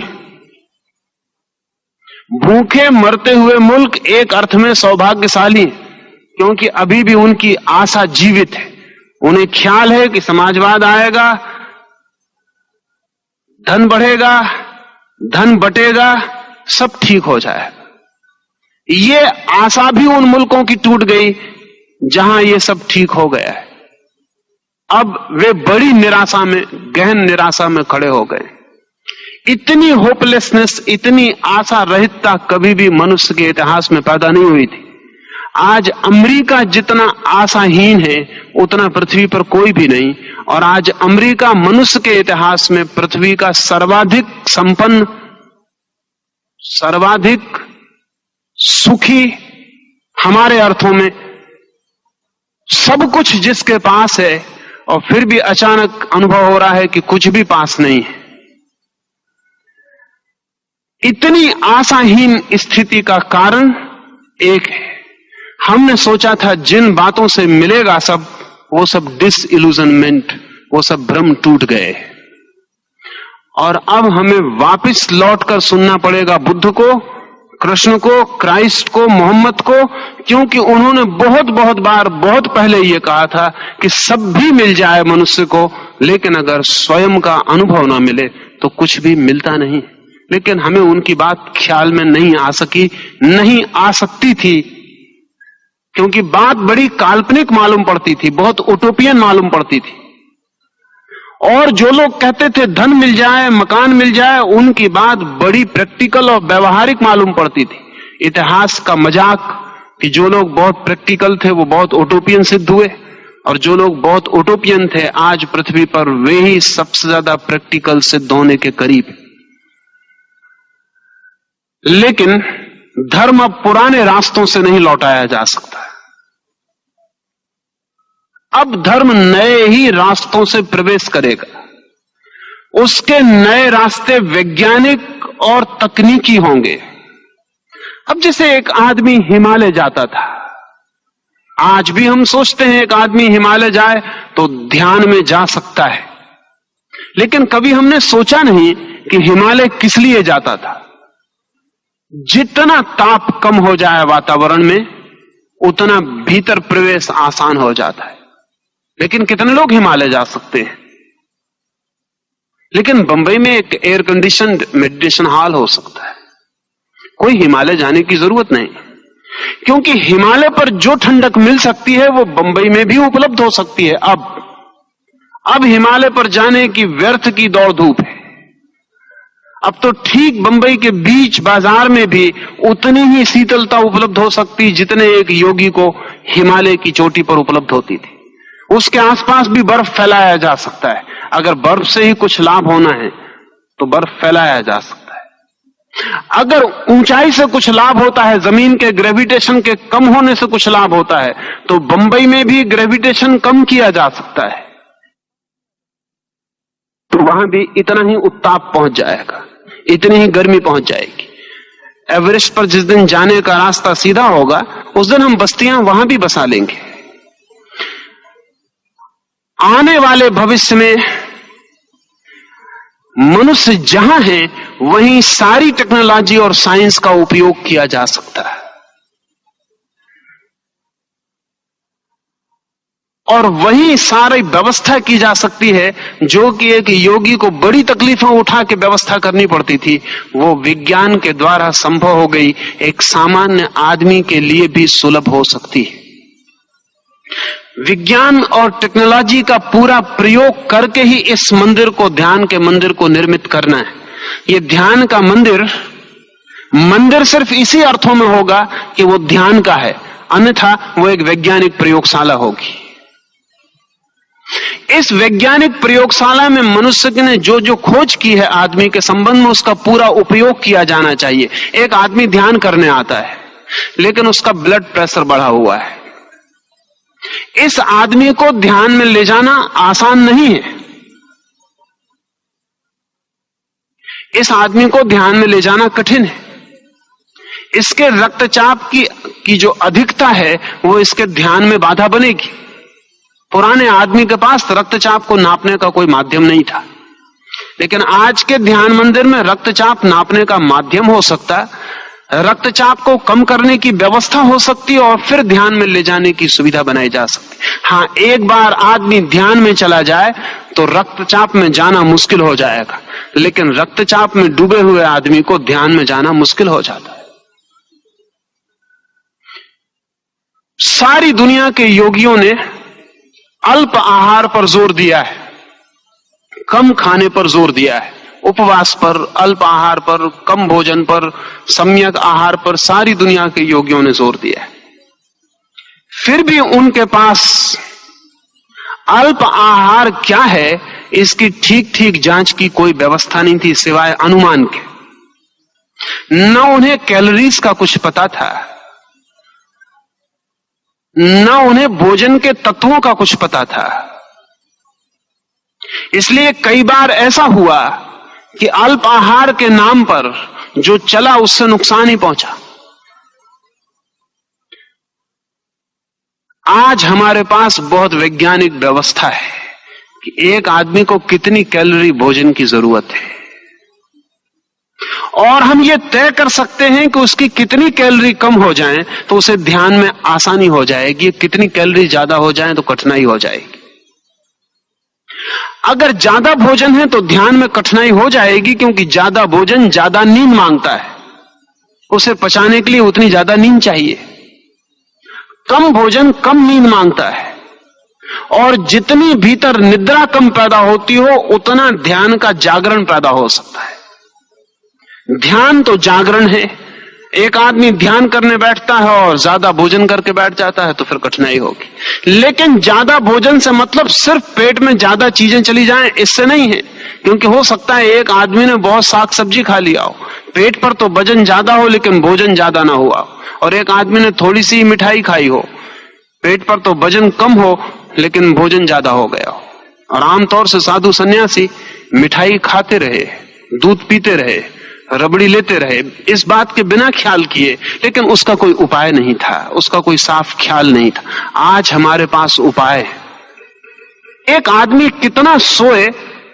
Speaker 4: भूखे मरते हुए मुल्क एक अर्थ में सौभाग्यशाली, क्योंकि अभी भी उनकी आशा जीवित है। उन्हें ख्याल है कि समाजवाद आएगा, धन बढ़ेगा, धन बटेगा, सब ठीक हो जाएगा। ये आशा भी उन मुल्कों की टूट गई जहां ये सब ठीक हो गया है। अब वे बड़ी निराशा में, गहन निराशा में खड़े हो गए। इतनी होपलेसनेस, इतनी आशा रहितता कभी भी मनुष्य के इतिहास में पैदा नहीं हुई थी। आज अमेरिका जितना आशाहीन है, उतना पृथ्वी पर कोई भी नहीं। और आज अमेरिका मनुष्य के इतिहास में पृथ्वी का सर्वाधिक संपन्न, सर्वाधिक सुखी, हमारे अर्थों में सब कुछ जिसके पास है, और फिर भी अचानक अनुभव हो रहा है कि कुछ भी पास नहीं है। इतनी आशाहीन स्थिति का कारण एक है, हमने सोचा था जिन बातों से मिलेगा सब, वो सब डिसइल्यूजनमेंट, वो सब भ्रम टूट गए। और अब हमें वापस लौटकर सुनना पड़ेगा बुद्ध को, कृष्ण को, क्राइस्ट को, मोहम्मद को, क्योंकि उन्होंने बहुत बहुत बार, बहुत पहले ये कहा था कि सब भी मिल जाए मनुष्य को, लेकिन अगर स्वयं का अनुभव ना मिले तो कुछ भी मिलता नहीं। लेकिन हमें उनकी बात ख्याल में नहीं आ सकी, नहीं आ सकती थी, क्योंकि बात बड़ी काल्पनिक मालूम पड़ती थी, बहुत उटोपियन मालूम पड़ती थी। और जो लोग कहते थे धन मिल जाए, मकान मिल जाए, उनकी बात बड़ी प्रैक्टिकल और व्यवहारिक मालूम पड़ती थी। इतिहास का मजाक कि जो लोग बहुत प्रैक्टिकल थे वो बहुत उटोपियन सिद्ध हुए, और जो लोग बहुत उटोपियन थे आज पृथ्वी पर वे ही सबसे ज्यादा प्रैक्टिकल सिद्ध होने के करीब। लेकिन धर्म अब पुराने रास्तों से नहीं लौटाया जा सकता। अब धर्म नए ही रास्तों से प्रवेश करेगा। उसके नए रास्ते वैज्ञानिक और तकनीकी होंगे। अब जैसे एक आदमी हिमालय जाता था, आज भी हम सोचते हैं एक आदमी हिमालय जाए तो ध्यान में जा सकता है, लेकिन कभी हमने सोचा नहीं कि हिमालय किस लिए जाता था। जितना ताप कम हो जाए वातावरण में, उतना भीतर प्रवेश आसान हो जाता है। लेकिन कितने लोग हिमालय जा सकते हैं? लेकिन बंबई में एक एयर कंडीशन्ड मेडिटेशन हॉल हो सकता है। कोई हिमालय जाने की जरूरत नहीं, क्योंकि हिमालय पर जो ठंडक मिल सकती है वो बंबई में भी उपलब्ध हो सकती है। अब हिमालय पर जाने की व्यर्थ की दौड़ धूप है। अब तो ठीक बंबई के बीच बाजार में भी उतनी ही शीतलता उपलब्ध हो सकती जितने एक योगी को हिमालय की चोटी पर उपलब्ध होती थी। उसके आसपास भी बर्फ फैलाया जा सकता है। अगर बर्फ से ही कुछ लाभ होना है तो बर्फ फैलाया जा सकता है। अगर ऊंचाई से कुछ लाभ होता है, जमीन के ग्रेविटेशन के कम होने से कुछ लाभ होता है, तो बंबई में भी ग्रेविटेशन कम किया जा सकता है, तो वहां भी इतना ही उत्ताप पहुंच जाएगा, इतनी ही गर्मी पहुंच जाएगी। एवरेस्ट पर जिस दिन जाने का रास्ता सीधा होगा, उस दिन हम बस्तियां वहां भी बसा लेंगे। आने वाले भविष्य में मनुष्य जहां है वहीं सारी टेक्नोलॉजी और साइंस का उपयोग किया जा सकता है, और वही सारी व्यवस्था की जा सकती है जो कि एक योगी को बड़ी तकलीफें उठा के व्यवस्था करनी पड़ती थी, वो विज्ञान के द्वारा संभव हो गई, एक सामान्य आदमी के लिए भी सुलभ हो सकती है। विज्ञान और टेक्नोलॉजी का पूरा प्रयोग करके ही इस मंदिर को, ध्यान के मंदिर को निर्मित करना है। ये ध्यान का मंदिर सिर्फ इसी अर्थों में होगा कि वो ध्यान का है, अन्यथा वो एक वैज्ञानिक प्रयोगशाला होगी। इस वैज्ञानिक प्रयोगशाला में मनुष्य ने जो जो खोज की है आदमी के संबंध में, उसका पूरा उपयोग किया जाना चाहिए। एक आदमी ध्यान करने आता है लेकिन उसका ब्लड प्रेशर बढ़ा हुआ है, इस आदमी को ध्यान में ले जाना आसान नहीं है। इस आदमी को ध्यान में ले जाना कठिन है। इसके रक्तचाप की जो अधिकता है वो इसके ध्यान में बाधा बनेगी। पुराने आदमी के पास रक्तचाप को नापने का कोई माध्यम नहीं था, लेकिन आज के ध्यान मंदिर में रक्तचाप नापने का माध्यम हो सकता है, रक्तचाप को कम करने की व्यवस्था हो सकती है और फिर ध्यान में ले जाने की सुविधा बनाई जा सकती है। हाँ, एक बार आदमी ध्यान में चला जाए तो रक्तचाप में जाना मुश्किल हो जाएगा, लेकिन रक्तचाप में डूबे हुए आदमी को ध्यान में जाना मुश्किल हो जाता है। सारी दुनिया के योगियों ने अल्प आहार पर जोर दिया है, कम खाने पर जोर दिया है, उपवास पर, अल्प आहार पर, कम भोजन पर, सम्यक आहार पर सारी दुनिया के योगियों ने जोर दिया है। फिर भी उनके पास अल्प आहार क्या है इसकी ठीक ठीक जांच की कोई व्यवस्था नहीं थी सिवाय अनुमान के। न उन्हें कैलोरीज का कुछ पता था, न उन्हें भोजन के तत्वों का कुछ पता था। इसलिए कई बार ऐसा हुआ कि अल्प आहार के नाम पर जो चला उससे नुकसान ही पहुंचा। आज हमारे पास बहुत वैज्ञानिक व्यवस्था है कि एक आदमी को कितनी कैलोरी भोजन की जरूरत है, और हम ये तय कर सकते हैं कि उसकी कितनी कैलोरी कम हो जाए तो उसे ध्यान में आसानी हो जाएगी, कितनी कैलोरी ज्यादा हो जाए तो कठिनाई हो जाएगी। अगर ज्यादा भोजन है तो ध्यान में कठिनाई हो जाएगी, क्योंकि ज्यादा भोजन ज्यादा नींद मांगता है, उसे पचाने के लिए उतनी ज्यादा नींद चाहिए। कम भोजन कम नींद मांगता है, और जितनी भीतर निद्रा कम पैदा होती हो उतना ध्यान का जागरण पैदा हो सकता है। ध्यान तो जागरण है। एक आदमी ध्यान करने बैठता है और ज्यादा भोजन करके बैठ जाता है तो फिर कठिनाई होगी। लेकिन ज्यादा भोजन से मतलब सिर्फ पेट में ज्यादा चीजें चली जाएं इससे नहीं है, क्योंकि हो सकता है एक आदमी ने बहुत साग सब्जी खा लिया हो, पेट पर तो वजन ज्यादा हो लेकिन भोजन ज्यादा ना हुआ हो, और एक आदमी ने थोड़ी सी मिठाई खाई हो, पेट पर तो वजन कम हो लेकिन भोजन ज्यादा हो गया हो। और आमतौर से साधु सन्यासी मिठाई खाते रहे, दूध पीते रहे, रबड़ी लेते रहे, इस बात के बिना ख्याल किए, लेकिन उसका कोई उपाय नहीं था, उसका कोई साफ ख्याल नहीं था। आज हमारे पास उपाय है। एक आदमी कितना सोए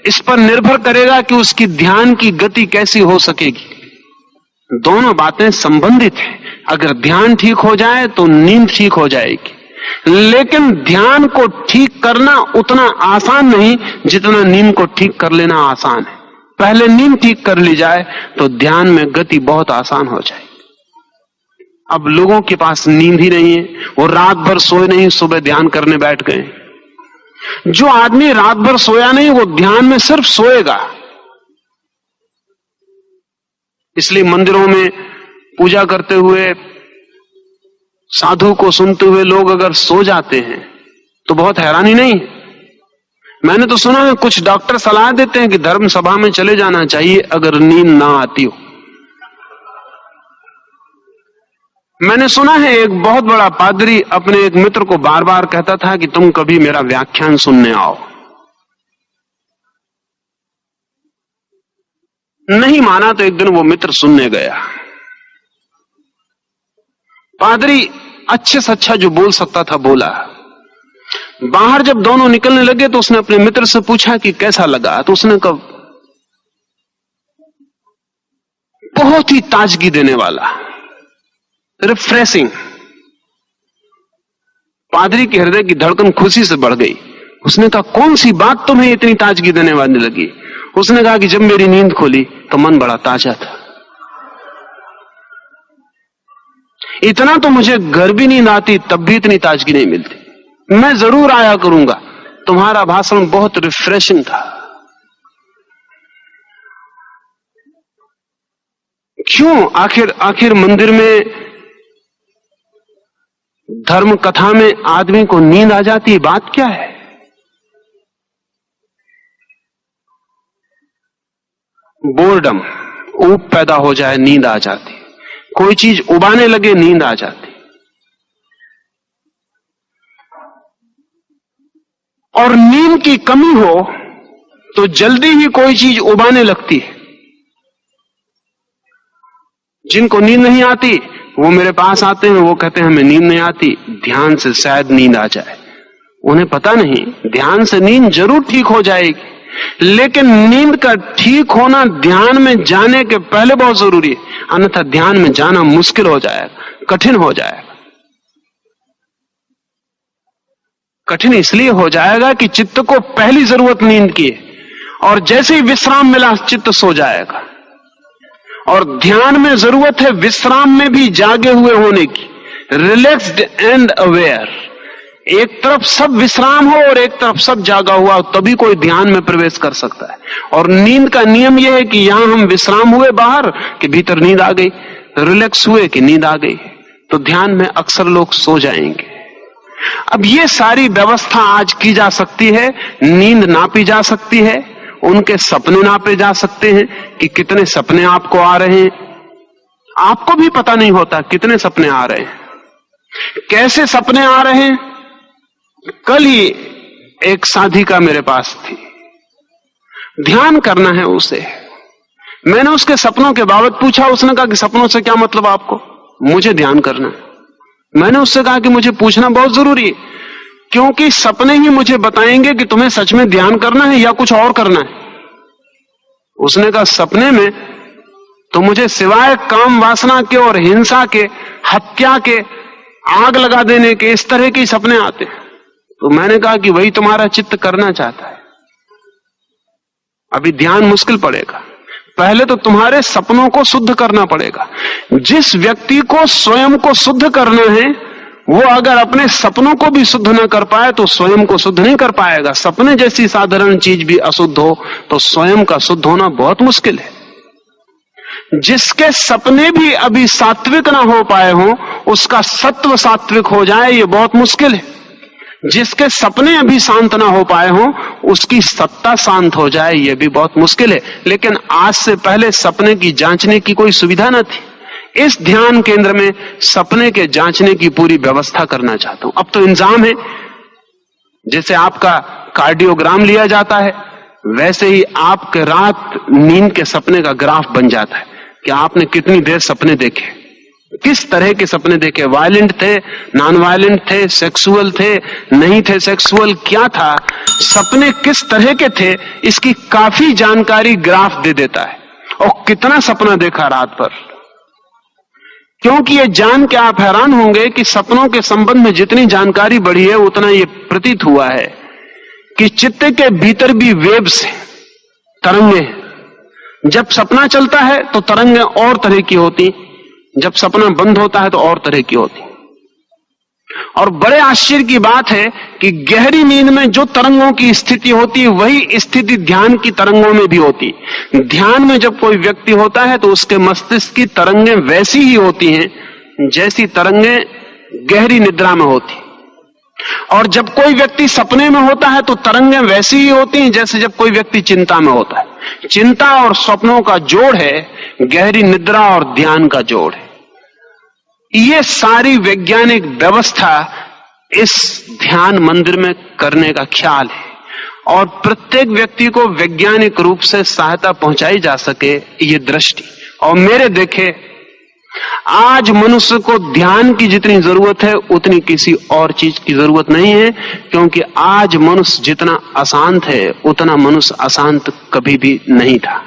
Speaker 4: इस पर निर्भर करेगा कि उसकी ध्यान की गति कैसी हो सकेगी। दोनों बातें संबंधित हैं। अगर ध्यान ठीक हो जाए तो नींद ठीक हो जाएगी, लेकिन ध्यान को ठीक करना उतना आसान नहीं जितना नींद को ठीक कर लेना आसान है। पहले नींद ठीक कर ली जाए तो ध्यान में गति बहुत आसान हो जाएगी। अब लोगों के पास नींद ही नहीं है, वो रात भर सोए नहीं, सुबह ध्यान करने बैठ गए। जो आदमी रात भर सोया नहीं वो ध्यान में सिर्फ सोएगा। इसलिए मंदिरों में पूजा करते हुए, साधु को सुनते हुए लोग अगर सो जाते हैं तो बहुत हैरानी नहीं। मैंने तो सुना है कुछ डॉक्टर सलाह देते हैं कि धर्म सभा में चले जाना चाहिए अगर नींद ना आती हो। मैंने सुना है एक बहुत बड़ा पादरी अपने एक मित्र को बार बार कहता था कि तुम कभी मेरा व्याख्यान सुनने आओ। नहीं माना तो एक दिन वो मित्र सुनने गया। पादरी अच्छे से अच्छा जो बोल सकता था बोला। बाहर जब दोनों निकलने लगे तो उसने अपने मित्र से पूछा कि कैसा लगा, तो उसने कहा बहुत ही ताजगी देने वाला, रिफ्रेशिंग। पादरी के हृदय की धड़कन खुशी से बढ़ गई। उसने कहा कौन सी बात तुम्हें इतनी ताजगी देने वाली लगी? उसने कहा कि जब मेरी नींद खोली तो मन बड़ा ताजा था। इतना तो मुझे घर भी नींद आती तब भी इतनी ताजगी नहीं मिलती। मैं जरूर आया करूंगा, तुम्हारा भाषण बहुत रिफ्रेशिंग था। क्यों? आखिर मंदिर में धर्म कथा में आदमी को नींद आ जाती है, बात क्या है? बोर्डम, ऊब पैदा हो जाए नींद आ जाती, कोई चीज उबाने लगे नींद आ जाती। और नींद की कमी हो तो जल्दी ही कोई चीज उबाने लगती है। जिनको नींद नहीं आती वो मेरे पास आते हैं, वो कहते हैं हमें नींद नहीं आती, ध्यान से शायद नींद आ जाए। उन्हें पता नहीं ध्यान से नींद जरूर ठीक हो जाएगी, लेकिन नींद का ठीक होना ध्यान में जाने के पहले बहुत जरूरी है, अन्यथा ध्यान में जाना मुश्किल हो जाएगा, कठिन हो जाएगा। कठिन इसलिए हो जाएगा कि चित्त को पहली जरूरत नींद की है, और जैसे ही विश्राम मिला चित्त सो जाएगा। और ध्यान में जरूरत है विश्राम में भी जागे हुए होने की, रिलैक्स्ड एंड अवेयर। एक तरफ सब विश्राम हो और एक तरफ सब जागा हुआ हो, तभी कोई ध्यान में प्रवेश कर सकता है। और नींद का नियम यह है कि यहां हम विश्राम हुए बाहर कि भीतर नींद आ गई, रिलैक्स हुए कि नींद आ गई, तो ध्यान में अक्सर लोग सो जाएंगे। अब ये सारी व्यवस्था आज की जा सकती है, नींद नापी जा सकती है, उनके सपने नापे जा सकते हैं कि कितने सपने आपको आ रहे हैं। आपको भी पता नहीं होता कितने सपने आ रहे हैं, कैसे सपने आ रहे हैं। कल ही एक साधिका मेरे पास थी, ध्यान करना है उसे। मैंने उसके सपनों के बाबत पूछा, उसने कहा कि सपनों से क्या मतलब आपको? मुझे ध्यान करना है। मैंने उससे कहा कि मुझे पूछना बहुत जरूरी है, क्योंकि सपने ही मुझे बताएंगे कि तुम्हें सच में ध्यान करना है या कुछ और करना है। उसने कहा सपने में तो मुझे सिवाय काम वासना के और हिंसा के, हत्या के, आग लगा देने के, इस तरह के सपने आते हैं। तो मैंने कहा कि वही तुम्हारा चित्त करना चाहता है। अभी ध्यान मुश्किल पड़ेगा, पहले तो तुम्हारे सपनों को शुद्ध करना पड़ेगा। जिस व्यक्ति को स्वयं को शुद्ध करना है वो अगर अपने सपनों को भी शुद्ध न कर पाए तो स्वयं को शुद्ध नहीं कर पाएगा। सपने जैसी साधारण चीज भी अशुद्ध हो तो स्वयं का शुद्ध होना बहुत मुश्किल है। जिसके सपने भी अभी सात्विक ना हो पाए हो उसका सत्व सात्विक हो जाए ये बहुत मुश्किल है। जिसके सपने अभी शांत ना हो पाए हो उसकी सत्ता शांत हो जाए ये भी बहुत मुश्किल है। लेकिन आज से पहले सपने की जांचने की कोई सुविधा न थी। इस ध्यान केंद्र में सपने के जांचने की पूरी व्यवस्था करना चाहता हूं। अब तो इंतजाम है, जैसे आपका कार्डियोग्राम लिया जाता है वैसे ही आपके रात नींद के सपने का ग्राफ बन जाता है कि आपने कितनी देर सपने देखे, किस तरह के सपने देखे, वायलेंट थे, नॉन वायलेंट थे, सेक्सुअल थे, नहीं थे सेक्सुअल, क्या था, सपने किस तरह के थे, इसकी काफी जानकारी ग्राफ दे देता है। और कितना सपना देखा रात भर, क्योंकि ये जान के आप हैरान होंगे कि सपनों के संबंध में जितनी जानकारी बढ़ी है उतना ये प्रतीत हुआ है कि चित्त के भीतर भी वेव्स हैं, तरंगे। जब सपना चलता है तो तरंगे और तरह की होती, जब सपना बंद होता है तो और तरह की होती। और बड़े आश्चर्य की बात है कि गहरी नींद में जो तरंगों की स्थिति होती है वही स्थिति ध्यान की तरंगों में भी होती। ध्यान में जब कोई व्यक्ति होता है तो उसके मस्तिष्क की तरंगें वैसी ही होती हैं जैसी तरंगें गहरी निद्रा में होती। और जब कोई व्यक्ति सपने में होता है तो तरंगें वैसी ही होती हैं जैसे जब कोई व्यक्ति चिंता में होता है। चिंता और स्वप्नों का जोड़ है गहरी निद्रा और ध्यान का जोड़ है। ये सारी वैज्ञानिक व्यवस्था इस ध्यान मंदिर में करने का ख्याल है और प्रत्येक व्यक्ति को वैज्ञानिक रूप से सहायता पहुंचाई जा सके ये दृष्टि। और मेरे देखे आज मनुष्य को ध्यान की जितनी जरूरत है उतनी किसी और चीज की जरूरत नहीं है, क्योंकि आज मनुष्य जितना अशांत है उतना मनुष्य अशांत कभी भी नहीं था।